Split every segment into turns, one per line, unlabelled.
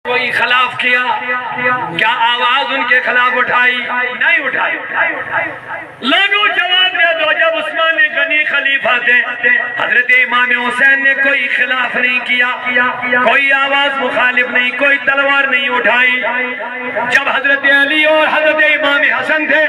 کوئی خلاف کیا؟ کیا آواز ان کے خلاف اٹھائی؟ نہیں اٹھائی۔ لوگوں جواب دے دو، جب عثمان غنی خلیفہ تھے حضرت امام حسین نے کوئی خلاف نہیں کیا، کوئی آواز مخالف نہیں، کوئی تلوار نہیں اٹھائی۔ جب حضرت علی اور حضرت امام حسن تھے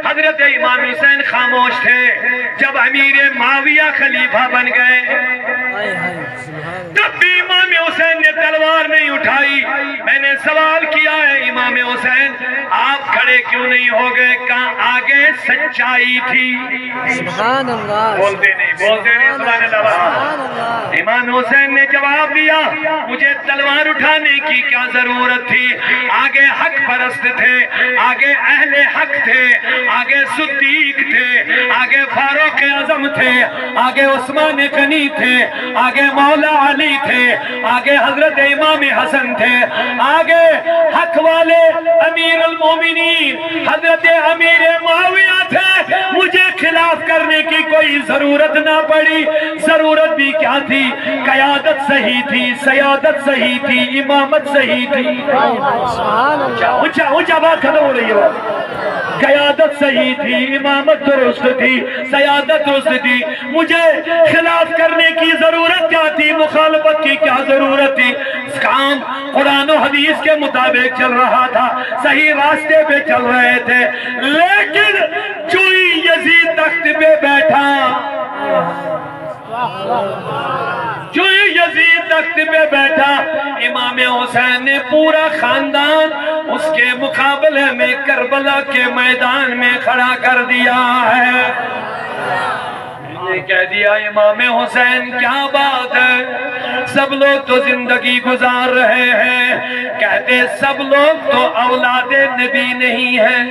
حضرت امام حسین خاموش تھے۔ جب امیر معاویہ خلیفہ بن گئے تب بھی امام حسین نے تلوار نہیں اٹھائی۔ میں نے سوال کیا ہے امام حسین آپ کھڑے کیوں نہیں ہو گئے؟ کہاں آگے سچائی تھی؟
سبحان اللہ،
بولتے نہیں سبحان اللہ۔ امام حسین نے جواب دیا مجھے تلوار اٹھانے کی کیا ضرورت تھی؟ آگے حق پرست تھے، آگے اہل حق تھے، آگے صدیق تھے، آگے فاروق اعظم تھے، آگے عثمان غنی تھے، آگے مولا علی تھے، آگے حضرت امام حسن تھے، آگے حق والے امیر المومنین حضرت امیر معاویہ تھے۔ مجھے خلاف کرنے کی کوئی ضرورت نہ پڑی۔ ضرورت بھی کیا تھی؟ قیادت صحیح تھی، سیادت صحیح تھی، امامت صحیح تھی۔ اونچا بات ختم ہو رہی ہے۔ قیادت صحیح تھی، امامت درست تھی، سیادت درست تھی۔ مجھے خلاف کرنے کی ضرورت کیا تھی؟ مخالفت کی کیا ضرورت تھی؟ کام قرآن و حدیث کے مطابق چل رہا تھا، صحیح راستے پہ چل رہے تھے، لیکن چوئی یزید تخت پہ بیٹھا، چوئی یزید تخت پہ بیٹھا، امام حسین نے پورا خاندان اس کے مقابلے میں کربلا کے میدان میں کھڑا کر دیا ہے۔ نے کہہ دیا امام حسین کیا بات ہے؟ سب لوگ تو زندگی گزار رہے ہیں، کہتے سب لوگ تو اولاد نبی نہیں ہیں۔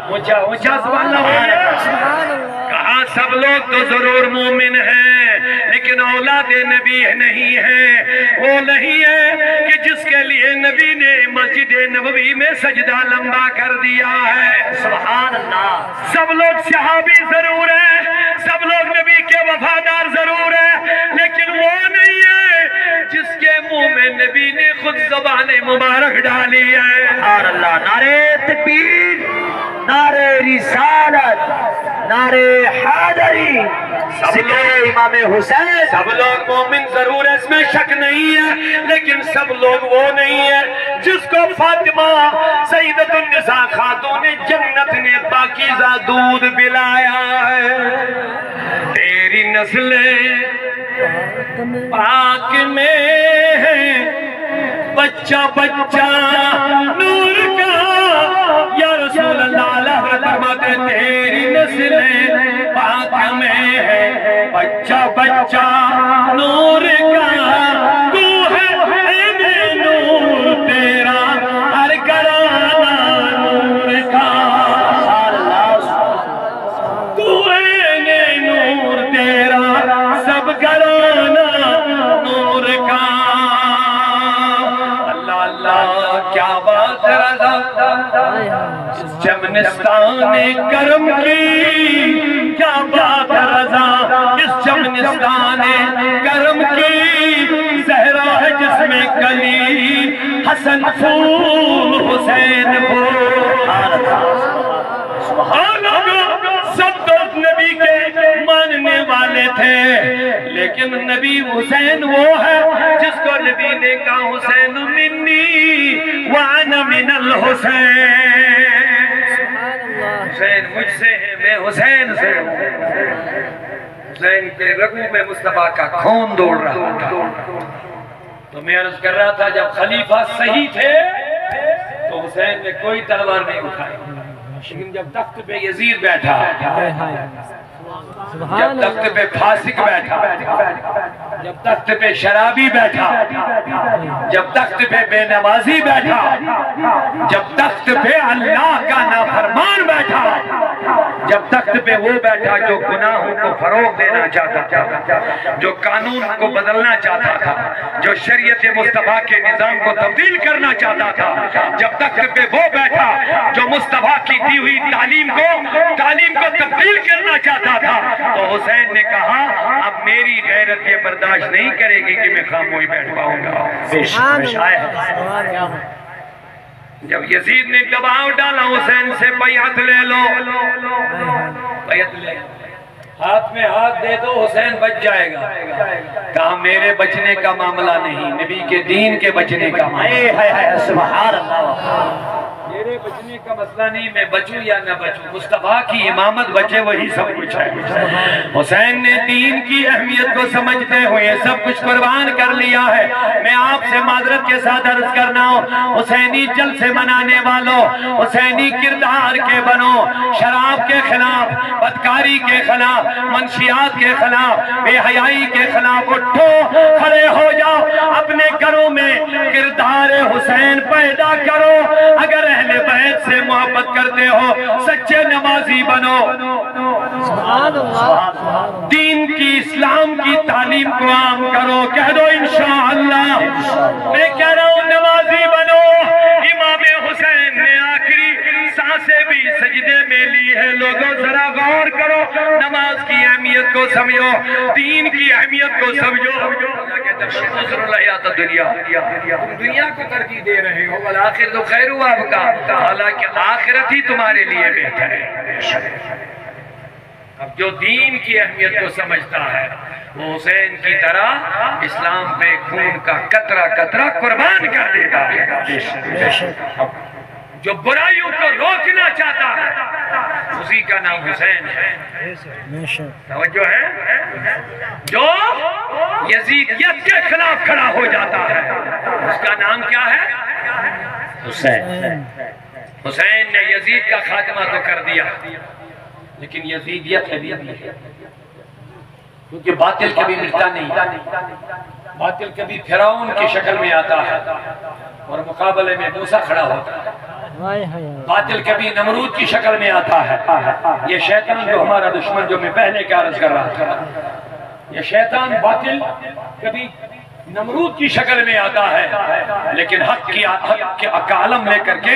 اونچا سبحان اللہ۔ کہا سب لوگ تو ضرور مومن ہیں لیکن اولاد نبی نہیں ہے۔ وہ نہیں ہے کہ جس کے لیے نبی نے مسجد نبوی میں سجدہ لمبا کر دیا ہے۔ سبحان اللہ۔ سب لوگ صحابی ضرور ہیں، سب لوگ نبی کے وفادار ضرور ہیں، لیکن وہ نہیں ہے جس کے منہ میں نبی نے خود زبان مبارک ڈالی ہے۔
سبحان اللہ۔ نعرہ تکبیر، نعرہ رسالت، نعرہ حیدری، ذکر امام حسین۔
سب لوگ مومن ضرور ہے، اس میں شک نہیں ہے، لیکن سب لوگ وہ نہیں ہے جس کو فاطمہ سیدۃ النساء خاتون جنت نے پاکیزہ دودھ پلایا ہے۔ تیری نسلیں پاک میں ہے، بچہ بچہ نور کا، یا رسول اللہ علیہ فرماتے تیری نسلیں پاک میں ہے، بچہ بچہ نور کا، تو ہے نور تیرا، ہر گھرانہ نور کا، تو ہے نور تیرا، سب گھرانہ نور کا۔ اللہ اللہ کیا بات رضا، چمنستان کرم کی کیا بات رضا، اس چمنستان کرم کی زہرا ہے جس میں کلی، حسن پھول حسین پھول۔ سب دوست نبی کے ماننے والے تھے، لیکن نبی حسین وہ ہے جس کو نبی نے کہا حسین منی وانا من الحسین، حسین مجھ سے ہے میں حسین سے ہوں۔ حسین کے رگوں میں مصطفیٰ کا خون دوڑ رہا تھا۔ تو میں عرض کر رہا تھا جب خلیفہ صحیح تھے تو حسین نے کوئی تلوار نہیں اٹھائی، لیکن جب تخت پہ یزید بیٹھا، جب تخت پہ فاسق بیٹھا، جب تخت پہ شرابی بیٹھا، جب تخت پہ بے نمازی بیٹھا، جب تخت پہ اللہ کا نافرمان بیٹھا، جب تخت پہ وہ بیٹھا جو گناہوں کو فروغ دینا چاہتا تھا، جو قانون کو بدلنا چاہتا تھا، جو شریعت مصطفیٰ کے نظام کو تبدیل کرنا چاہتا تھا، جب تخت پہ وہ بیٹھا جو مصطفیٰ کی دی ہوئی تعلیم کو تبدیل کرنا چاہتا تھا، تو حسین نے کہا اب میری غیرت یہ برداشت نہیں کرے گی کہ میں خاموش بیٹھ پاؤں گا۔ جب یزید نے دباؤ ڈالا حسین سے بیعت لے لو، بیعت لے لو، ہاتھ میں ہاتھ دے دو، حسین بچ جائے گا۔ کہا میرے بچنے کا معاملہ نہیں، نبی کے دین کے بچنے کا معاملہ،
سبحان اللہ،
میرے بچنے کا مسئلہ نہیں، میں بچوں یا نہ بچوں، مصطفیٰ کی امامت بچے وہی سب کچھ ہے۔ حسین نے دین کی اہمیت کو سمجھتے ہوئے سب کچھ قربان کر لیا ہے۔ میں آپ سے معذرت کے ساتھ عرض کرنا ہوں، حسینی جلسے منانے والوں، حسینی کردار کے بنو، شراب کے خلاف، بدکاری کے خلاف، منشیات کے خلاف، بے حیائی کے خلاف اٹھو، کھڑے ہو جاؤ، اپنے گھروں میں کردار حسین پیدا کرو۔ اگر اہل بیت سے محبت کرتے ہو سچے نمازی بنو، دین کی اسلام کی تعلیم کو عام کرو، کہہ دو انشاءاللہ، میں کہہ رہا ہوں نمازی بنو۔ امام حسین نے آخری سانسیں بھی سجدے میں لی ہے، لوگوں ذرا غور کرو، نماز کی اہمیت کو سمجھو، دین کی اہمیت کو سمجھو۔ اللہ کہتا ہے شکر اللہ آتا دنیا، تم دنیا کو ترجیح دے رہے ہو، والآخر تو خیر ہوا آپ کا، حالانکہ آخرت ہی تمہارے لیے بہتر ہے۔ اب جو دین کی اہمیت کو سمجھتا ہے وہ حسین کی طرح اسلام پہ خون کا قطرہ قطرہ قربان کر دیتا ہے۔ جو برائیوں کو روکنا چاہتا ہے اسی کا نام حسین ہے۔ توجہ ہے؟ جو یزیدیت کے خلاف کھڑا ہو جاتا ہے اس کا نام کیا ہے؟ حسین۔ حسین نے یزید کا خاتمہ تو کر دیا لیکن یزیدیت ابھی بھی ہے، کیونکہ باطل کبھی مٹتا نہیں، باطل کبھی فرعون کی شکل میں آتا ہے اور مقابلے میں موسیٰ کھڑا ہوتا ہے، باطل کبھی نمرود کی شکل میں آتا ہے۔ یہ شیطان جو ہمارا دشمن، جو میں پہلے کیا عرض کر رہا تھا، یہ شیطان باطل کبھی نمرود کی شکل میں آتا ہے لیکن حق کا علم لے کر کے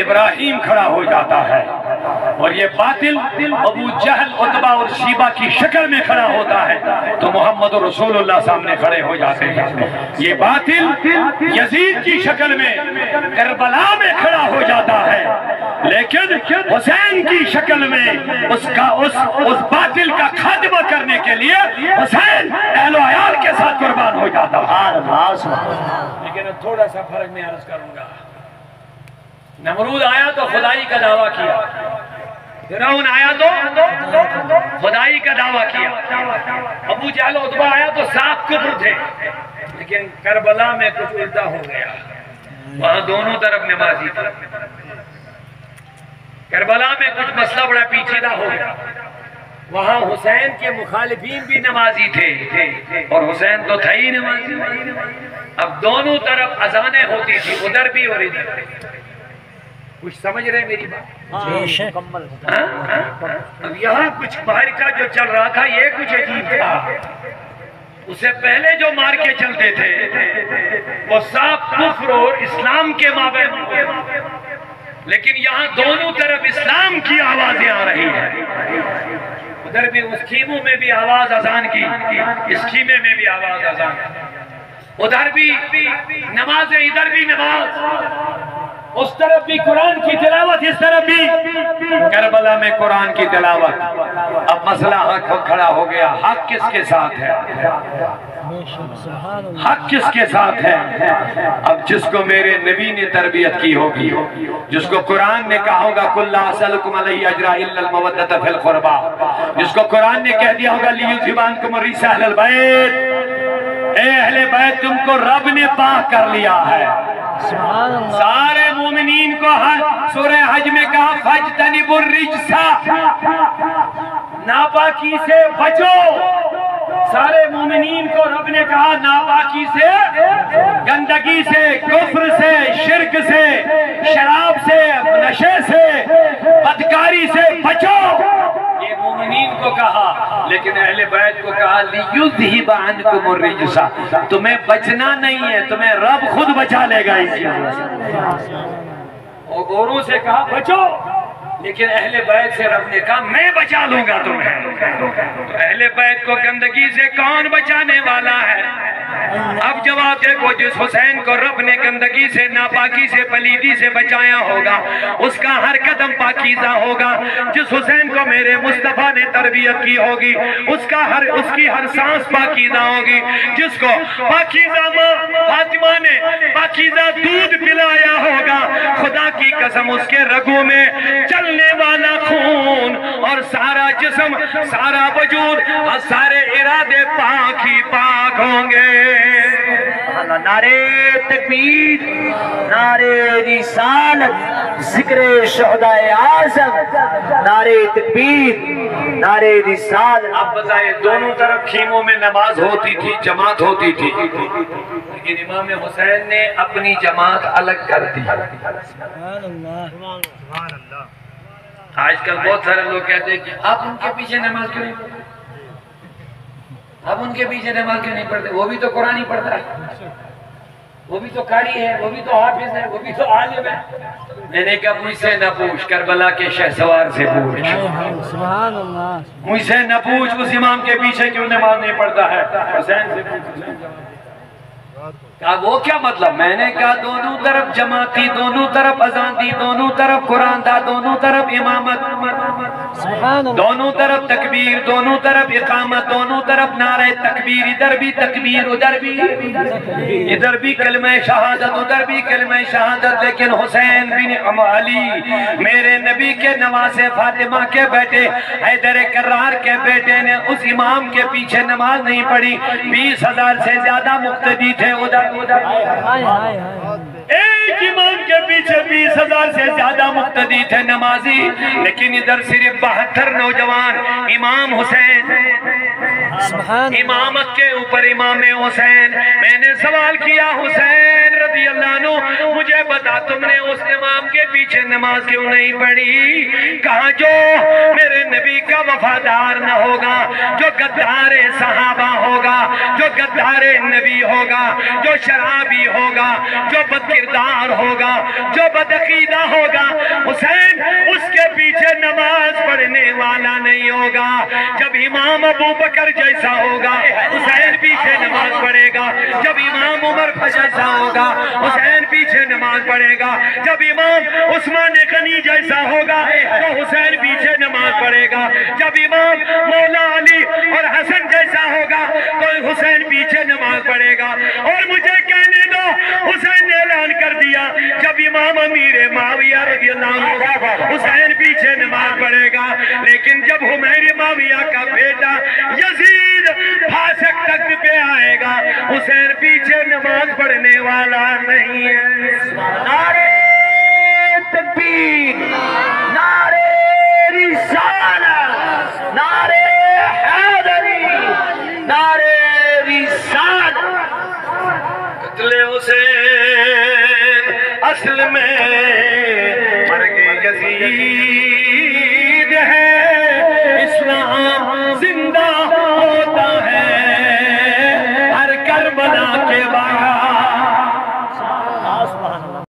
ابراہیم کھڑا ہو جاتا ہے، اور یہ باطل ابو جہل عتبہ اور شیبہ کی شکل میں کھڑا ہوتا ہے تو محمد رسول اللہ سامنے کھڑے ہو جاتے ہیں۔ یہ باطل یزید کی شکل میں کربلا میں کھڑا ہو جاتا ہے لیکن حسین کی شکل میں اس باطل کا خاتمہ کرنے کے لیے حسین اہل و عیال کے ساتھ قربان ہو جاتا ہے۔ لیکن اب تھوڑا سا فرق میں عرض کروں گا، نمرود آیا تو خدائی کا دعویٰ کیا، فرعون آیا تو خدائی کا دعویٰ کیا، ابو جہل عتبہ آیا تو صاف کفر تھے، لیکن کربلا میں کچھ الٹا ہو گیا، وہاں دونوں طرف نمازی تھے، کربلا میں کچھ مسئلہ بڑا پیچیدہ ہو گیا، وہاں حسین کے مخالفین بھی نمازی تھے اور حسین تو تھا ہی نمازی۔ اب دونوں طرف اذانیں ہوتی تھی، ادھر بھی اور ادھر بھی۔ کچھ سمجھ رہے میری بات؟ اب یہاں کچھ معرکہ جو چل رہا تھا یہ کچھ عجیب تھا، اسے پہلے جو مارکے چلتے تھے وہ صاف کفر اور اسلام کے مابین، لیکن یہاں دونوں طرف اسلام کی آوازیں آ رہی ہیں، ادھر بھی اس خیموں میں بھی آواز اذان کی، اس خیمے میں بھی آواز اذان کی، ادھر بھی نماز، ادھر بھی نماز، اس طرف بھی قرآن کی تلاوت، اس طرف بھی کربلا میں قرآن کی تلاوت۔ اب مسئلہ حق کھڑا ہو گیا، حق کس کے ساتھ ہے؟ حق کس کے ساتھ ہے؟ اب جس کو میرے نبی نے تربیت کی ہوگی، جس کو قرآن نے کہا ہوگا کُلَّ أَسْأَلُكُمْ عَلَيْهِ أَجْرًا إِلَّا الْمَوَدَّةَ فِي الْقُرْبَى، جس کو قرآن نے کہہ دیا ہوگا لِيُذْهِبَ عَنْكُمُ الرِّجْسَ أَهْلَ الْبَيْتِ، اے اہل بیت تم کو رب نے پاک کر لیا ہے۔ سارے مومنین کو سورہ حج میں کہا فَاجْتَنِبُوا الرِّجْسَ، ناپاکی سے بچو۔ سارے مومنین کو رب نے کہا ناپاکی سے، گندگی سے، کفر سے، شرک سے، شراب سے، نشے سے، بدکاری سے بچو۔ کہا لیکن اہل بیت کو کہا لیذہب عنکم الرجس، تمہیں بچنا نہیں ہے، تمہیں رب خود بچا لے گا اس چیز۔ اور گوروں سے کہا بچو، لیکن اہل بیت سے رب نے کہا میں بچا لوں گا تمہیں۔ تو اہل بیت کو گندگی سے کون بچانے والا ہے؟ اب جواب دیکھو، جس حسین کو رب نے گندگی سے، ناپاکی سے، پلیدی سے بچایا ہوگا اس کا ہر قدم پاکیزہ ہوگا۔ جس حسین کو میرے مصطفیٰ نے تربیت کی ہوگی اس کی ہر سانس پاکیزہ ہوگی۔ جس کو پاکیزہ ماں فاطمہ نے پاکیزہ دودھ پلایا ہوگا، خدا کی قسم اس کے رگوں میں چلنے والا خون اور سارا جسم، سارا وجود اور سارے ارادے پاک ہی پاک ہوں گے۔
نعرے تکبیر، نعرے رسالت، ذکر شہداء اعظم، نعرے تکبیر، نعرے رسالت۔
اب بتائیں، دونوں طرف خیموں میں نماز ہوتی تھی، جماعت ہوتی تھی، لیکن امام حسین نے اپنی جماعت الگ کر دی۔ آج کل بہت سارے لوگ کہتے ہیں کہ آپ ان کے پیچھے نماز کیوں نہیں پڑھتے؟ اب ان کے پیچھے نماز کیوں نہیں پڑھتے؟ وہ بھی تو قرآن ہی پڑھتا ہے، وہ بھی تو قاری ہے، وہ بھی تو حافظ ہے، وہ بھی تو عالم ہے۔ میں نے کہا مجھ سے نہ پوچھ، کربلا کے شہسوار سے پوچھ،
سبحان اللہ،
مجھ سے نہ پوچھ اس امام کے پیچھے کیوں نماز نہیں پڑھتا ہے، حسین سے پوچھ۔ کہا وہ کیا مطلب؟ میں نے کہا دونوں طرف جماعت تھی، دونوں طرف اذان دی، دونوں طرف قرآن تھا، دونوں طرف امامت،
سبحان اللہ،
دونوں طرف تکبیر، دونوں طرف اقامت، دونوں طرف نعرہ تکبیر، ادھر بھی تکبیر، ادھر بھی کلمہ شہادت، ادھر بھی کلمہ شہادت۔ لیکن حسین بن علی میرے نبی کے نواسے فاطمہ کے بیٹے، حیدر کرار کے بیٹے نے اس امام کے پیچھے نماز نہیں پڑھی۔ 20,000 سے زیادہ مقتدی تھے ادھر، ایک امام کے پیچھے 20,000 سے زیادہ مقتدی تھے نمازی، لیکن ادھر صرف 72 نوجوان۔ امام حسین، امامت کے اوپر امام حسین۔ میں نے سوال کیا حسین رضی اللہ عنہ مجھے بتا تم نے اس امام کے پیچھے نماز کیوں نہیں پڑھی؟ کہا جو میرے نبی کا وفادار نہ ہوگا، جو غدار صحابہ ہوگا، جو غدار نبی ہوگا، جو شرابی ہوگا، جو بدکردار ہوگا، جو بدعقیدہ ہوگا، حسین اس کے پیچھے نماز پڑھنے والا نہیں ہوگا۔ جب امام ابو بکر جیسا ہوگا حسین پیچھے نماز پڑھے گا، جب امام عمر جیسا ہوگا حسین پیچھے نماز پڑھے گا، جب امام عثمان غنی جیسا ہوگا تو حسین پیچھے نماز پڑھے گا، جب امام مولا علی اور حسن جیسا ہوگا تو حسین پیچھے نماز پڑھے گا۔ اور مجھے کہنے دو حسین نے اعلان کر دیا جب امام امیر معاویہ رضی اللہ عنہ حسین پیچھے نماز پڑھے گا، لیکن جب امیر معاویہ کا بیٹا یزید فاسق تخت پہ آئے گا حسین پیچھے نماز پڑھنے والا نہیں ہے۔
نعرے تکبیر، نعرے رسالت، نعرے حیدری، نعرے رسالت۔
قتل حسین اصل میں مرگ یزید ہے، اسلام